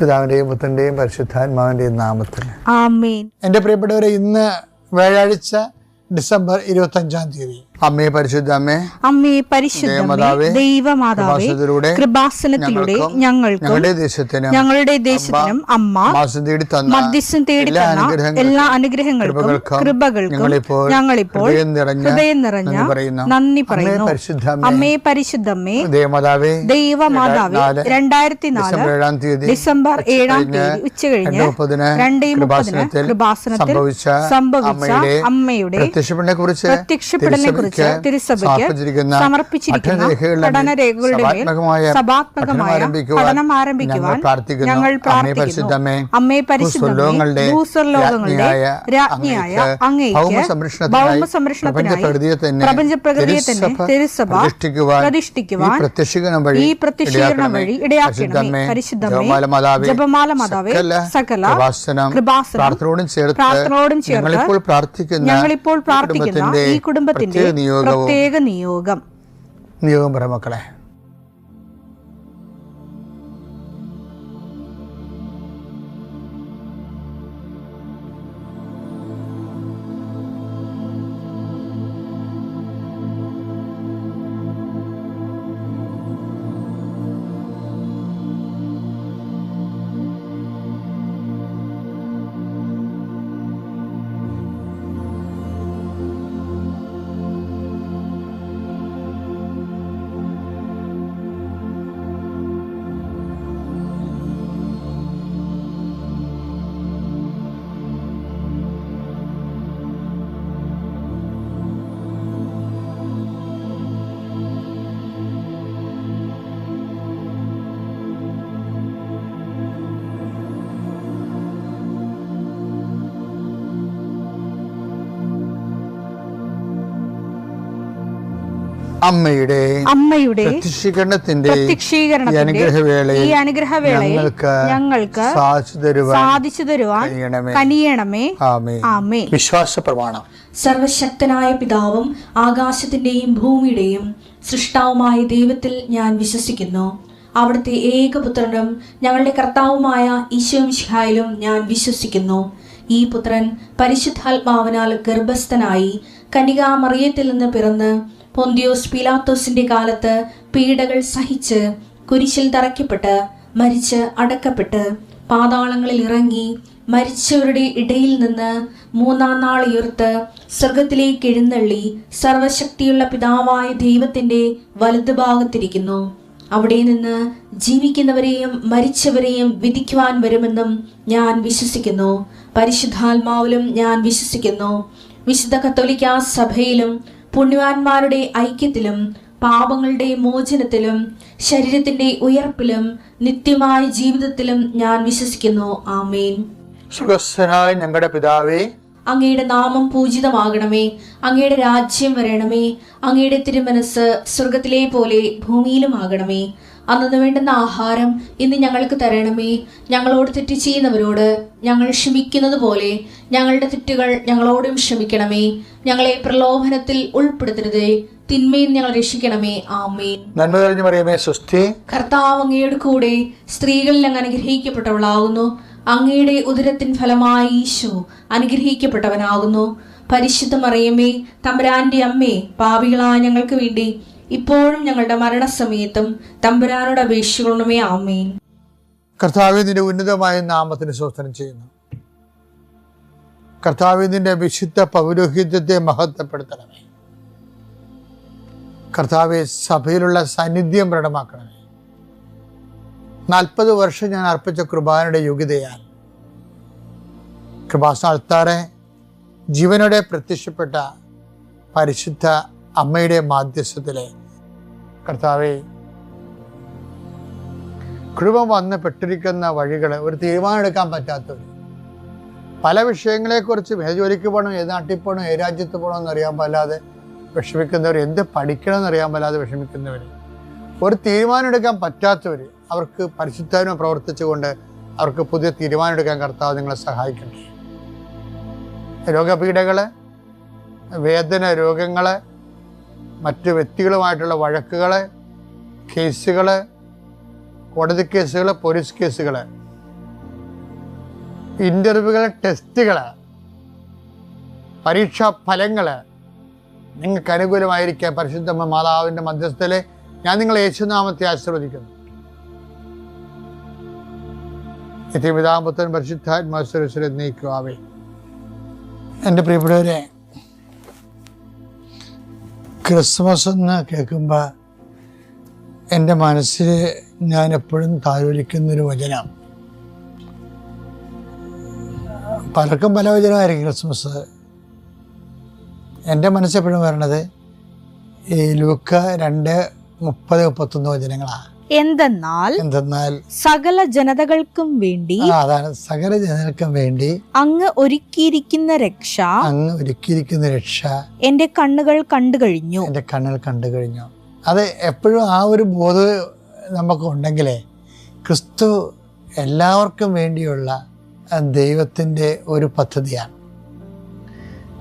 പിതാവിന്റെയും പുത്രന്റെയും പരിശുദ്ധാത്മാവിന്റെയും നാമത്തിൽ ആമേൻ. എൻ്റെ പ്രിയപ്പെട്ടവരെ, ഇന്ന് വ്യാഴാഴ്ച ഡിസംബർ 25 അമ്മേ പരിശുദ്ധ അമ്മേ, അമ്മേ പരിശുദ്ധമേ, ദൈവമാതാവേ, കൃപാസനത്തിലൂടെ ഞങ്ങൾക്കും ഞങ്ങളുടെ ദേശത്തിനും അമ്മ മധ്യസ്ഥം തേടി തന്ന എല്ലാ അനുഗ്രഹങ്ങൾക്കും കൃപകൾക്കും ഞങ്ങളിപ്പോൾ ഹൃദയം നിറഞ്ഞ നന്ദി പറയുന്നു. അമ്മേ പരിശുദ്ധമേ, ദൈവമാതാവേ, 2004 ഡിസംബർ 7 ഉച്ചകഴിഞ്ഞ് 2:30 കൃപാസനത്തിൽ സംഭവിച്ച അമ്മയുടെ പ്രത്യക്ഷപ്പെടലിനെ കുറിച്ച് തിരുസഭയ്ക്ക് സമർപ്പിച്ചിരിക്കുന്ന പഠനരേഖകളുടെ മേൽ സഭാത്മകമായ പഠനം ആരംഭിക്കുവാൻ ഞങ്ങൾ പ്രാർത്ഥിക്കുന്നു. അമ്മേ പരിശുദ്ധമേ, ഭൂസ്വർലോകങ്ങളുടെ രാജ്ഞിയായ അങ്ങേയ്ക്ക് ഭൗമസംരക്ഷണത്തിനായി പ്രപഞ്ചപ്രകൃതിയെ തന്നെ തിരുസഭ പ്രതിഷ്ഠിക്കുവാൻ ഈ പ്രത്യക്ഷീകരണം വഴി ഇടയാക്കണമേ. പരിശുദ്ധമേ, ജപമാല മാതാവേ, സകല കൃപാസനം പ്രാർത്ഥനയോടും ചേർത്ത് ഞങ്ങളിപ്പോൾ പ്രാർത്ഥിക്കുന്ന ഈ കുടുംബത്തിന്റെ പ്രത്യേക നിയോഗം പറ മക്കളെ. അമ്മയുടെ പ്രത്യക്ഷീകരണത്തിന്റെ ഈ അനുഗ്രഹവേളയിൽ ഞങ്ങൾക്ക് സാധിച്ചു തരുവാൻ കനിയണമേ. ആമേൻ. വിശ്വാസ പ്രമാണം. സർവശക്തനായ പിതാവും ആകാശത്തിന്റെയും ഭൂമിയുടെയും സൃഷ്ടാവുമായ ദൈവത്തിൽ ഞാൻ വിശ്വസിക്കുന്നു. അവിടുത്തെ ഏകപുത്രനും ഞങ്ങളുടെ കർത്താവുമായ ഈശോമിശിഹായിലും ഞാൻ വിശ്വസിക്കുന്നു. ഈ പുത്രൻ പരിശുദ്ധാത്മാവിനാൽ ഗർഭസ്ഥനായി കന്യകാമറിയത്തിൽ നിന്ന് പിറന്ന് പൊന്തിയോസ് പീലാത്തോസിന്റെ കാലത്ത് പീഡകൾ സഹിച്ച് കുരിശിൽ തറയ്ക്കപ്പെട്ട് മരിച്ച് അടക്കപ്പെട്ട് പാതാളങ്ങളിൽ ഇറങ്ങി മരിച്ചവരുടെ ഇടയിൽ നിന്ന് 3-ാം നാൾ ഉയർത്ത് സ്വർഗത്തിലേക്ക് എഴുന്നള്ളി സർവശക്തിയുള്ള പിതാവായ ദൈവത്തിന്റെ വലതുഭാഗത്തിരിക്കുന്നു. അവിടെ നിന്ന് ജീവിക്കുന്നവരെയും മരിച്ചവരെയും വിധിക്കുവാൻ വരുമെന്നും ഞാൻ വിശ്വസിക്കുന്നു. പരിശുദ്ധാത്മാവിലും ഞാൻ വിശ്വസിക്കുന്നു. വിശുദ്ധ കത്തോലിക്കാ സഭയിലും പുണ്യവാന്മാരുടെ ഐക്യത്തിലും പാപങ്ങളുടെ മോചനത്തിലും ശരീരത്തിന്റെ ഉയർപ്പിലും നിത്യമായ ജീവിതത്തിലും ഞാൻ വിശ്വസിക്കുന്നു. ആമേൻ. സ്വർഗ്ഗസ്ഥനായ ഞങ്ങളുടെ പിതാവേ, അങ്ങയുടെ നാമം പൂജിതമാകണമേ. അങ്ങയുടെ രാജ്യം വരണമേ. അങ്ങയുടെ തിരുമനസ് സ്വർഗത്തിലെ പോലെ ഭൂമിയിലും ആകണമേ. അന്നു വേണ്ടുന്ന ആഹാരം ഇന്ന് ഞങ്ങൾക്ക് തരണമേ. ഞങ്ങളോട് തെറ്റ് ചെയ്യുന്നവരോട് ഞങ്ങൾ ക്ഷമിക്കുന്നത് പോലെ ഞങ്ങളുടെ തെറ്റുകൾ ഞങ്ങളോടും ക്ഷമിക്കണമേ. ഞങ്ങളെ പ്രലോഭനത്തിൽ ഉൾപ്പെടുത്തരുതേ, തിന്മയിൽ ഞങ്ങൾ രക്ഷിക്കണമേ. ആമേൻ. നന്മ നിറഞ്ഞ മറിയമേ, സ്വസ്തി. കർത്താവ് അങ്ങയുടെ കൂടെ സ്ത്രീകളിൽ അങ്ങ് അനുഗ്രഹിക്കപ്പെട്ടവളാകുന്നു. അങ്ങയുടെ ഉദരത്തിൻ ഫലമായി ഈശോ അനുഗ്രഹിക്കപ്പെട്ടവനാകുന്നു. പരിശുദ്ധ മറിയമേ, തമ്പുരാന്റെ അമ്മേ, പാപികളായ ഞങ്ങൾക്ക് വേണ്ടി ഇപ്പോഴും ഞങ്ങളുടെ മരണസമയത്തും തമ്പുരാനോട് അപേക്ഷിക്കണമേ. ആമേൻ. കർത്താവേ, നിന്റെ ഉന്നതമായ നാമത്തിന് സ്തോത്രം ചെയ്യുന്നു. കർത്താവേ, നിന്റെ വിശുദ്ധ പൗരോഹിത്യത്തെ മഹത്വപ്പെടുത്തണമേ. കർത്താവേ, സഭയിലുള്ള സാന്നിധ്യം പ്രകടമാക്കണമേ. 40 വർഷം ഞാൻ അർപ്പിച്ച കൃപാനയുടെ യോഗ്യതയാൽ കൃപാസ്ഥാനത്താറെ ജീവനോടെ പ്രത്യക്ഷപ്പെട്ട പരിശുദ്ധ അമ്മയുടെ മാധ്യസ്ഥത്തിലെ കർത്താവേ, കൃപ വന്ന് പെട്ടിരിക്കുന്ന വഴികൾ ഒരു തീരുമാനം എടുക്കാൻ പറ്റാത്തവർ, പല വിഷയങ്ങളെക്കുറിച്ചും ഏത് ജോലിക്ക് പോകണം, ഏത് നാട്ടിൽ പോകണം, ഏത് രാജ്യത്ത് പോകണം എന്നറിയാൻ പാടില്ലാതെ വിഷമിക്കുന്നവർ, എന്ത് പഠിക്കണം എന്നറിയാൻ പാടില്ലാതെ വിഷമിക്കുന്നവർ, ഒരു തീരുമാനം എടുക്കാൻ പറ്റാത്തവർ, അവർക്ക് പരിശുദ്ധാത്മ പ്രവർത്തിച്ചുകൊണ്ട് അവർക്ക് പുതിയ തീരുമാനം എടുക്കാൻ കർത്താവ് നിങ്ങളെ സഹായിക്കട്ടെ. രോഗപീഠകൾ, വേദന രോഗങ്ങൾ, മറ്റ് വ്യക്തികളുമായിട്ടുള്ള വഴക്കുകൾ, കേസുകൾ, കോടതി കേസുകൾ, പോലീസ് കേസുകൾ, ഇൻ്റർവ്യൂകൾ, ടെസ്റ്റുകൾ, പരീക്ഷാ ഫലങ്ങൾ നിങ്ങൾക്ക് അനുകൂലമായിരിക്കാൻ പരിശുദ്ധ മാതാവിൻ്റെ മധ്യസ്ഥയിൽ ഞാൻ നിങ്ങളെ യേശുനാമത്തെ ആശീർവദിക്കുന്നു. നിത്യപിതാപുത്രൻ പരിശുദ്ധാത്മാവിനെ നയിക്കുവാവേ. എൻ്റെ പ്രിയപ്പെട്ടവരെ, ക്രിസ്മസ് എന്ന് കേൾക്കുമ്പോൾ എൻ്റെ മനസ്സിൽ ഞാൻ എപ്പോഴും താലോലിക്കുന്നൊരു വചനം, പലർക്കും പല വചനമായിരിക്കും ക്രിസ്മസ്. എൻ്റെ മനസ്സെപ്പോഴും വരണത് ഈ ലൂക്ക 2:30-31 വചനങ്ങളാണ്. എന്തെന്നാൽ സകല ജനതകൾക്കും വേണ്ടി, അതാണ് സകല ജനതകൾക്കും വേണ്ടി അങ്ങ് ഒരുക്കിയിരിക്കുന്ന രക്ഷ എന്റെ കണ്ണുകൾ കണ്ടു കഴിഞ്ഞു. അത് എപ്പോഴും ആ ഒരു ബോധം നമുക്ക് ഉണ്ടെങ്കിലേ ക്രിസ്തു എല്ലാവർക്കും വേണ്ടിയുള്ള ദൈവത്തിൻ്റെ ഒരു പദ്ധതിയാണ്.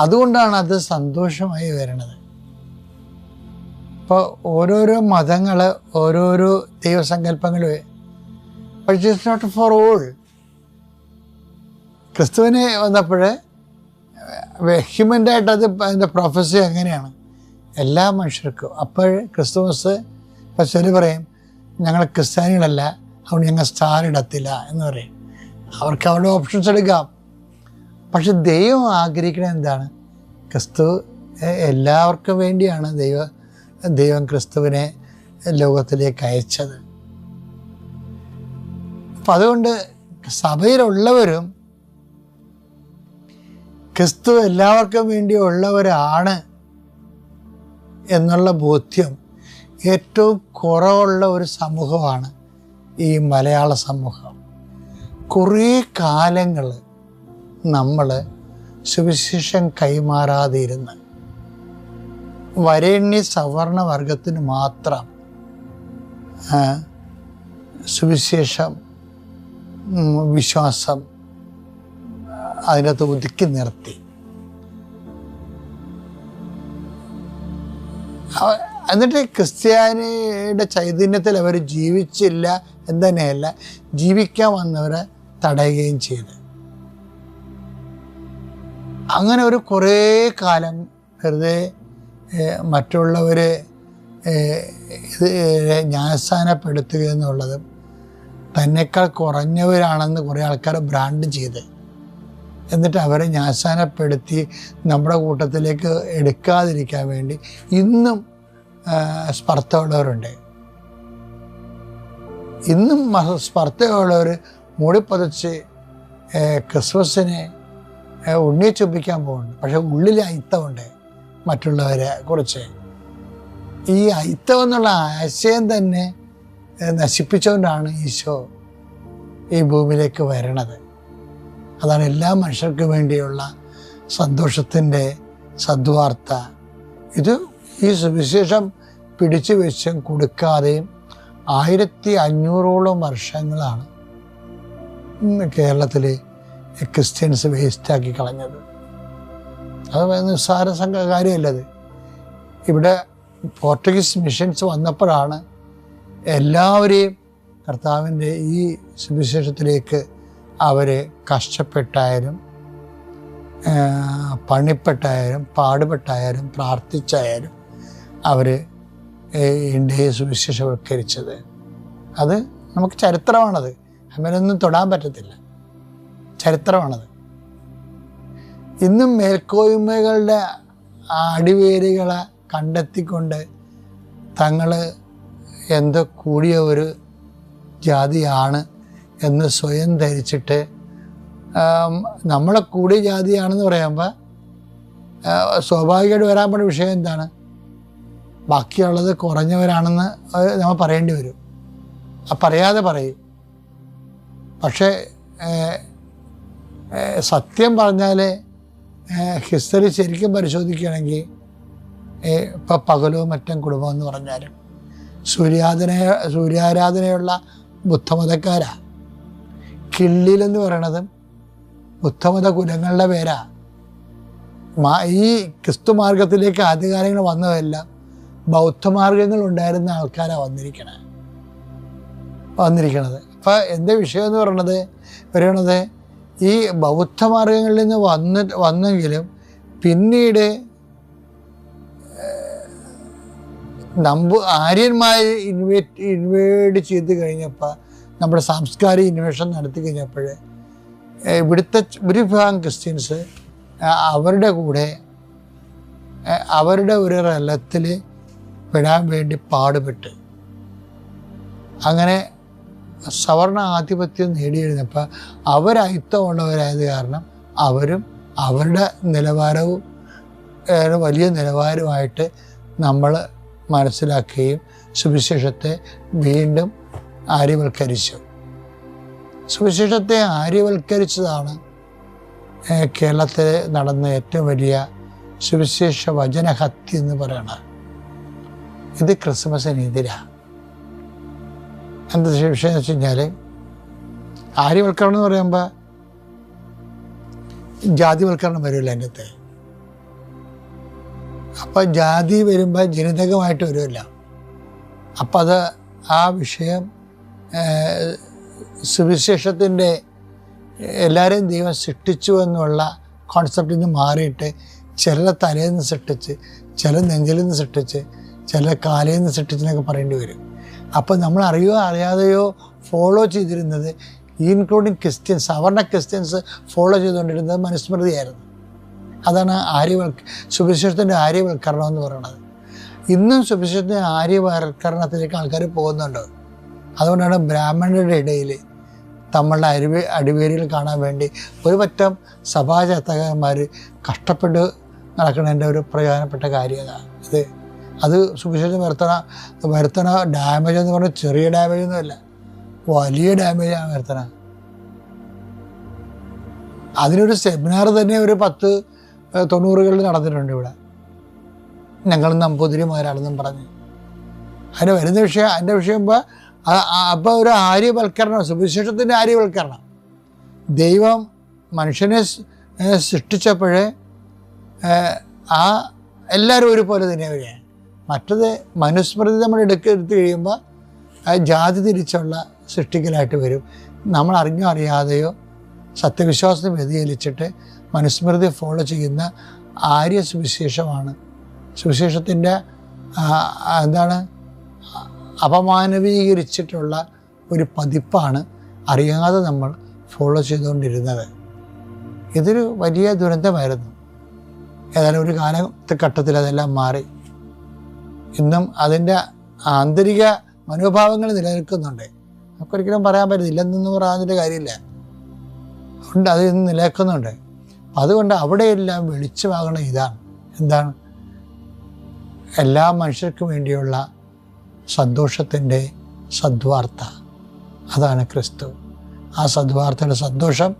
അതുകൊണ്ടാണ് അത് സന്തോഷമായി വരുന്നത്. ഇപ്പോൾ ഓരോരോ മതങ്ങൾ, ഓരോരോ ദൈവസങ്കല്പങ്ങൾ, പക്ഷേ ഇറ്റ്സ് നോട്ട് ഫോർ ഓൾ. ക്രിസ്തുവിനെ വന്നപ്പോൾ വെഹ്യുമെൻ്റായിട്ട് അതിൻ്റെ പ്രൊഫസി അങ്ങനെയാണ്, എല്ലാ മനുഷ്യർക്കും. അപ്പോൾ ക്രിസ്തുമസ്, ഇപ്പോൾ ചിലർ പറയും ഞങ്ങൾ ക്രിസ്ത്യാനികളല്ല, അതുകൊണ്ട് ഞങ്ങൾ സ്റ്റാർ ഇടത്തില്ല എന്ന് പറയും. അവർക്ക് അവരുടെ ഓപ്ഷൻസ് എടുക്കാം. പക്ഷെ ദൈവം ആഗ്രഹിക്കുന്നത് എന്താണ്? ക്രിസ്തു എല്ലാവർക്കും വേണ്ടിയാണ് ദൈവം ക്രിസ്തുവിനെ ലോകത്തിലേക്ക് അയച്ചത്. അപ്പം അതുകൊണ്ട് സഭയിലുള്ളവരും ക്രിസ്തു എല്ലാവർക്കും വേണ്ടിയുള്ളവരാണ് എന്നുള്ള ബോധ്യം ഏറ്റവും കുറവുള്ള ഒരു സമൂഹമാണ് ഈ മലയാള സമൂഹം. കുറേ കാലങ്ങൾ നമ്മൾ സുവിശേഷം കൈമാറാതെ ഇരുന്ന് വരേണ്യ സവർണ വർഗത്തിന് മാത്രം സുവിശേഷം, വിശ്വാസം അതിനകത്ത് ഒതുക്കി നിർത്തി. എന്നിട്ട് ക്രിസ്ത്യാനിയുടെ ചൈതന്യത്തിൽ അവർ ജീവിച്ചില്ല എന്ന് തന്നെയല്ല, ജീവിക്കാൻ വന്നവരെ തടയുകയും ചെയ്തു. അങ്ങനെ ഒരു കുറേ കാലം വെറുതെ മറ്റുള്ളവർ ഇത് ന്യായസ്ഥാനപ്പെടുത്തുക എന്നുള്ളതും തന്നെക്കാൾ കുറഞ്ഞവരാണെന്ന് കുറേ ആൾക്കാർ ബ്രാൻഡ് ചെയ്ത് എന്നിട്ട് അവരെ ന്യായസ്ഥാനപ്പെടുത്തി നമ്മുടെ കൂട്ടത്തിലേക്ക് എടുക്കാതിരിക്കാൻ വേണ്ടി ഇന്നും സ്പർദ്ധയുള്ളവരുണ്ട്. ഇന്നും സ്പർദ്ധയുള്ളവർ മൂടിപ്പതിച്ച് ക്രിസ്മസിനെ ഉണ്ണി ചുംബിക്കാൻ പോകുന്നുണ്ട്. പക്ഷെ ഉള്ളിൽ അയിത്തമുണ്ട് മറ്റുള്ളവരെ കുറിച്ച്. ഈ അയിത്തം എന്നുള്ള ആശയം തന്നെ നശിപ്പിച്ചുകൊണ്ടാണ് ഈശോ ഈ ഭൂമിയിലേക്ക് വരണത്. അതാണ് എല്ലാ മനുഷ്യർക്കും വേണ്ടിയുള്ള സന്തോഷത്തിൻ്റെ സദ്വാർത്ത. ഇത് ഈ സുവിശേഷം പിടിച്ചു വെച്ചും കൊടുക്കാതെയും 1500ഓളം വർഷങ്ങളാണ് കേരളത്തിൽ ക്രിസ്ത്യൻസ് വേസ്റ്റാക്കി കളഞ്ഞത്. അത് നിസ്സാര കാര്യമല്ലത്. ഇവിടെ പോർട്ടുഗീസ് മിഷൻസ് വന്നപ്പോഴാണ് എല്ലാവരെയും കർത്താവിൻ്റെ ഈ സുവിശേഷത്തിലേക്ക് അവർ കഷ്ടപ്പെട്ടായാലും പണിപ്പെട്ടായാലും പാടുപെട്ടായാലും പ്രാർത്ഥിച്ചായാലും അവർ ഇന്ത്യയെ സുവിശേഷവൽക്കരിച്ചത്. അത് നമുക്ക് ചരിത്രമാണത്, അങ്ങനെയൊന്നും തൊടാൻ പറ്റത്തില്ല, ചരിത്രമാണത്. ഇന്നും മേൽക്കോയ്മകളുടെ അടിവേരുകളെ കണ്ടെത്തിക്കൊണ്ട് തങ്ങൾ എന്തോ കൂടിയ ഒരു ജാതിയാണ് എന്ന് സ്വയം ധരിച്ചിട്ട് നമ്മളെ കൂടിയ ജാതിയാണെന്ന് പറയുമ്പോൾ സ്വാഭാവികമായിട്ട് വരാൻ പോകുന്ന വിഷയം എന്താണ്? ബാക്കിയുള്ളത് കുറഞ്ഞവരാണെന്ന് നമ്മൾ പറയേണ്ടി വരും. പറയാതെ പറയും. പക്ഷേ സത്യം പറഞ്ഞാൽ ഹിസ്റ്ററി ശരിക്കും പരിശോധിക്കുകയാണെങ്കിൽ ഇപ്പം പകലോ മറ്റും കുടുംബം എന്ന് പറഞ്ഞാലും സൂര്യാരാധനയുള്ള ബുദ്ധമതക്കാരാ. കിള്ളിലെന്ന് പറയണതും ബുദ്ധമത കുലങ്ങളുടെ പേരാ. ഈ ക്രിസ്തു മാർഗത്തിലേക്ക് ആദ്യകാലങ്ങൾ വന്നതെല്ലാം ബൗദ്ധമാർഗങ്ങൾ ഉണ്ടായിരുന്ന ആൾക്കാരാണ് വന്നിരിക്കണത്. അപ്പം എൻ്റെ വിഷയം എന്ന് പറയണത് ഈ ബൗദ്ധമാർഗങ്ങളിൽ നിന്ന് വന്നെങ്കിലും പിന്നീട് ആര്യന്മാർ ഇൻവേഡ് ചെയ്ത് കഴിഞ്ഞപ്പോൾ, നമ്മുടെ സാംസ്കാരിക ഇൻവേഷൻ നടത്തി കഴിഞ്ഞപ്പോൾ ഇവിടുത്തെ ഒരു വിഭാഗം ക്രിസ്ത്യൻസ് അവരുടെ കൂടെ അവരുടെ ഒരു റലത്തിൽ പെടാൻ വേണ്ടി പാടുപെട്ട് അങ്ങനെ സവർണ ആധിപത്യം നേടിയിരുന്നപ്പോൾ അവരയിത്തമുള്ളവരായത് കാരണം അവരും അവരുടെ നിലവാരവും വലിയ നിലവാരമായിട്ട് നമ്മൾ മനസ്സിലാക്കുകയും സുവിശേഷത്തെ വീണ്ടും ആര്യവൽക്കരിച്ചു. സുവിശേഷത്തെ ആര്യവൽക്കരിച്ചതാണ് കേരളത്തിൽ നടന്ന ഏറ്റവും വലിയ സുവിശേഷ വചനഹത്യ എന്ന് പറയുന്നത്. ഇത് ക്രിസ്മസിനെതിരാണ്. എന്താ വിഷയം എന്ന് വെച്ച് കഴിഞ്ഞാൽ, ആര്യവൽക്കരണം എന്ന് പറയുമ്പോൾ ജാതിവൽക്കരണം വരുമല്ലോ അതിൻ്റെ അകത്ത്. അപ്പം ജാതി വരുമ്പോൾ ജനിതകമായിട്ട് വരുമല്ല. അപ്പം അത് ആ വിഷയം സുവിശേഷത്തിൻ്റെ എല്ലാവരെയും ദൈവം സൃഷ്ടിച്ചു എന്നുള്ള കോൺസെപ്റ്റിൽ നിന്ന് മാറിയിട്ട് ചിലരെ തലയിൽ നിന്ന് സൃഷ്ടിച്ച്, ചില നെഞ്ചിൽ നിന്ന് സൃഷ്ടിച്ച്, ചില കാലയിൽ നിന്ന് സൃഷ്ടിച്ചെന്നൊക്കെ പറയേണ്ടി വരും. അപ്പോൾ നമ്മൾ അറിയോ അറിയാതെയോ ഫോളോ ചെയ്തിരുന്നത്, ഇൻക്ലൂഡിങ് ക്രിസ്ത്യൻസ്, സവർണ ക്രിസ്ത്യൻസ് ഫോളോ ചെയ്തുകൊണ്ടിരുന്നത് മനുസ്മൃതിയായിരുന്നു. അതാണ് സുവിശേഷത്തിൻ്റെ ആര്യവൽക്കരണം എന്ന് പറയുന്നത്. ഇന്നും സുവിശേഷത്തിൻ്റെ ആര്യവൽക്കരണത്തിലേക്ക് ആൾക്കാർ പോകുന്നുണ്ട്. അതുകൊണ്ടാണ് ബ്രാഹ്മണരുടെ ഇടയിൽ നമ്മളുടെ അടിവേരികൾ കാണാൻ വേണ്ടി ഒരു പറ്റം സഭാചാത്തകന്മാർ കഷ്ടപ്പെട്ട് നടക്കുന്നതിൻ്റെ ഒരു പ്രധാനപ്പെട്ട കാര്യം ഇത്. അത് സുവിശേഷം വരുത്തണ ഡാമേജ് എന്ന് പറഞ്ഞാൽ ചെറിയ ഡാമേജൊന്നുമല്ല, വലിയ ഡാമേജാണ് വരുത്തണ. അതിനൊരു സെമിനാർ തന്നെ ഒരു 10-90കളിൽ നടന്നിട്ടുണ്ട് ഇവിടെ. ഞങ്ങൾ നമ്പൂതിരിമാരാണെന്നും പറഞ്ഞ് അതിന് വരുന്ന വിഷയം, അതിൻ്റെ വിഷയം അപ്പോൾ ഒരു ആര്യവൽക്കരണം, സുവിശേഷത്തിൻ്റെ ആര്യവൽക്കരണം. ദൈവം മനുഷ്യനെ സൃഷ്ടിച്ചപ്പോഴേ എല്ലാവരും ഒരുപോലെ തന്നെ വരികയാണ്. മറ്റത് മനുസ്മൃതി നമ്മൾ എടുത്ത് കഴിയുമ്പോൾ ജാതി തിരിച്ചുള്ള സൃഷ്ടിക്കലായിട്ട് വരും. നമ്മൾ അറിഞ്ഞോ അറിയാതെയോ സത്യവിശ്വാസത്തെ വ്യതിചലിച്ചിട്ട് മനുസ്മൃതി ഫോളോ ചെയ്യുന്ന ആര്യ സുവിശേഷമാണ്. സുവിശേഷത്തിൻ്റെ അപമാനവീകരിച്ചിട്ടുള്ള ഒരു പതിപ്പാണ് അറിയാതെ നമ്മൾ ഫോളോ ചെയ്തുകൊണ്ടിരുന്നത്. ഇതൊരു വലിയ ദുരന്തമായിരുന്നു. ഏതായാലും ഒരു കാലഘട്ടത്തിൽ അതെല്ലാം മാറി. ഇന്നും അതിൻ്റെ ആന്തരിക മനോഭാവങ്ങൾ നിലനിൽക്കുന്നുണ്ട്. നമുക്കൊരിക്കലും പറയാൻ പറ്റില്ല, ഇല്ലെന്നൊന്നും പറയാതിൻ്റെ കാര്യമില്ല. അതുകൊണ്ട് അത് ഇന്ന് നിലനിൽക്കുന്നുണ്ട്. അതുകൊണ്ട് അവിടെയെല്ലാം വെളിച്ചമാകണം ഇതാണ്. എന്താണ്? എല്ലാ മനുഷ്യർക്കും വേണ്ടിയുള്ള സന്തോഷത്തിൻ്റെ സദ്വാർത്ത. അതാണ് ക്രിസ്തു. ആ സദ്വാർത്തയുടെ സന്തോഷം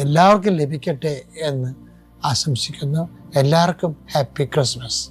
എല്ലാവർക്കും ലഭിക്കട്ടെ എന്ന് ആശംസിക്കുന്നു. എല്ലാവർക്കും ഹാപ്പി ക്രിസ്മസ്.